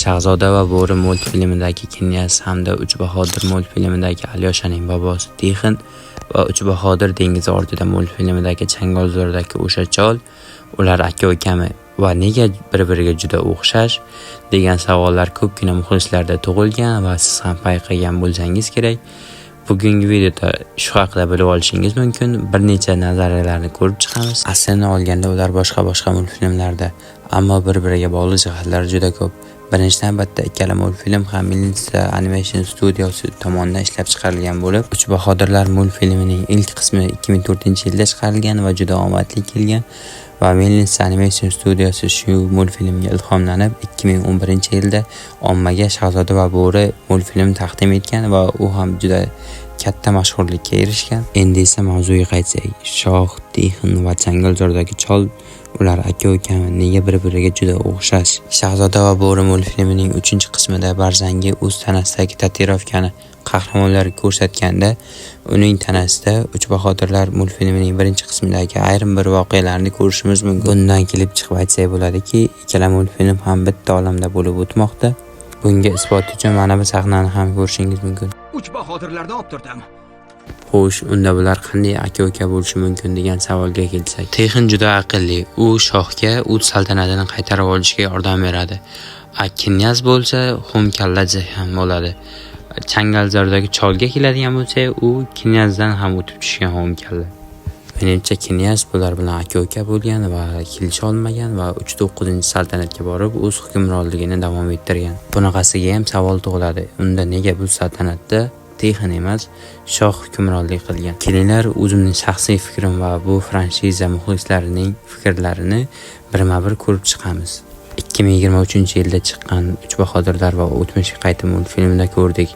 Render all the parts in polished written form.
Shahzoda va bo'ri multfilmidagi Knyaz hamda Uch bahodir multfilmidagi Alyoshaning bobosi Tixin va Uch bahodir dengiz ortida multfilmidagi Changalzordagi o'sha chol, ular aka-ukami va nega bir-biriga juda o'xshash degan savollar ko'pgina muxlislarda tug'ilgan va siz ham payqagan bo'lsangiz kerak. Bugungi videoda shu haqida bilib olishingiz mumkin. Bir necha nazariyalarni ko'rib chiqamiz. Aslini olganda ular boshqa multfilmlarda, ammo bir-biriga bog'liq jihatlari juda ko'p. Birinchi navbatda ikkala multfilm ham Millennium Animation studiyasi tomonidan ishlab chiqarilgan bo'lib, Uch bahodirlar multfilmining ilk qismi 2004-yilda chiqarilgan va juda omadli kelgan. Va Millennium Animation studiyasi shu multfilmga ilhomlanib 2011-yilda ommaga Shahzoda va bo'ri multfilm taqdim etgan va u ham juda katta mashhurlikka erishgan. Endi esa mavzuga qaytsak, Shoh, Tixin va Changalzordagi chol, ular aka-ukami nega bir-biriga juda o'xshash? Shahzoda va bo'ri multfilmining 3-qismida Barzangi o'z tanasidagi tatuirovkani qahramonlarga ko'rsatganda, uning tanasida Uch bahodirlar multfilmining 1-qismidagi ayrim bir voqealarni ko'rishimiz mumkin. Bundan kelib chiqib aytsak bo'ladiki, ikkala multfilm ham bitta olamda bo'lib o'tmoqda. Bunga isbot uchun mana bu sahnani ham ko'rishingiz mumkin. Uch bahodirlarni olib turdim. Xo'sh, unda bular qanday aka-uka bo'lishi mumkin degan savolga kelsak, Tixin juda aqlli. U Shohga o'z saltanatini qaytarib olishga yordam beradi. Knyaz bo'lsa, xumkalla ham bo'ladi. Changalzordagi cholga keladigan bo'lsa, u Knyazdan ham o'tib tushgan xumkalla. Menimcha Knyaz bular bilan aka-uka bo'lgan va kelisha olmagan va 39-saltanatga borib o'z hukmronligini davom ettirgan. Bunaqasiga ham savol tug'iladi. Unda nega bu saltanatda Tixin emas, Shoh hukmronlik qilgan? Kelinglar, o'zimning shaxsiy fikrim va bu franshiza muxlislarining fikrlarini birma-bir ko'rib chiqamiz. 2023-yilda chiqqan Uch bahodirlar va O'tmishga qaytib multfilmida ko'rdik.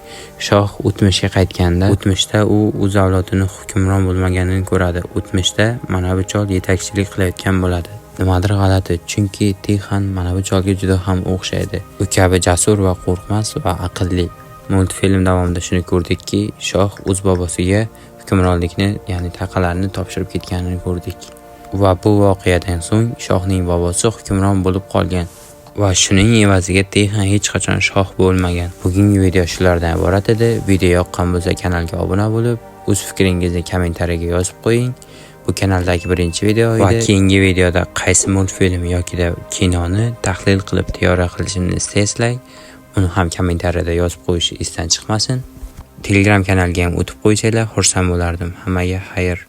Shoh o'tmishga qaytganda, o'tmishda u o'z avlodini hukmron bo'lmaganini ko'radi. O'tmishda mana bu chol yetakchilik qilayotgan bo'ladi. Nimadir g'alati, chunki Tixin mana bu cholga juda ham o'xshaydi. U kabi jasur va qo'rqmas va aqlli. Multfilm davomida shuni ko'rdikki, Shoh o'z bobosiga hukmronlikni, ya'ni taqalarni topshirib ketganini ko'rdik. Va bu voqeadan so'ng Shohning bobosi hukmron bo'lib qolgan va shuning evaziga Tixin hech qachon shoh bo'lmagan. Bugungi video shulardan iborat edi. Video yoqqan bo'lsa kanalga obuna bo'lib, o'z fikringizni kommentariyaga yozib qo'ying. Bu kanaldagi birinchi video edi. Va keyingi videoda qaysi multfilm yoki kinoni tahlil qilib tayyor qilishimni istaysizlar, uni ham kommentariyada yozib qo'yish esdan chiqmasin. Telegram kanalga ham o'tib qo'ysanglar xursand bo'lardim. Hammaga xayr.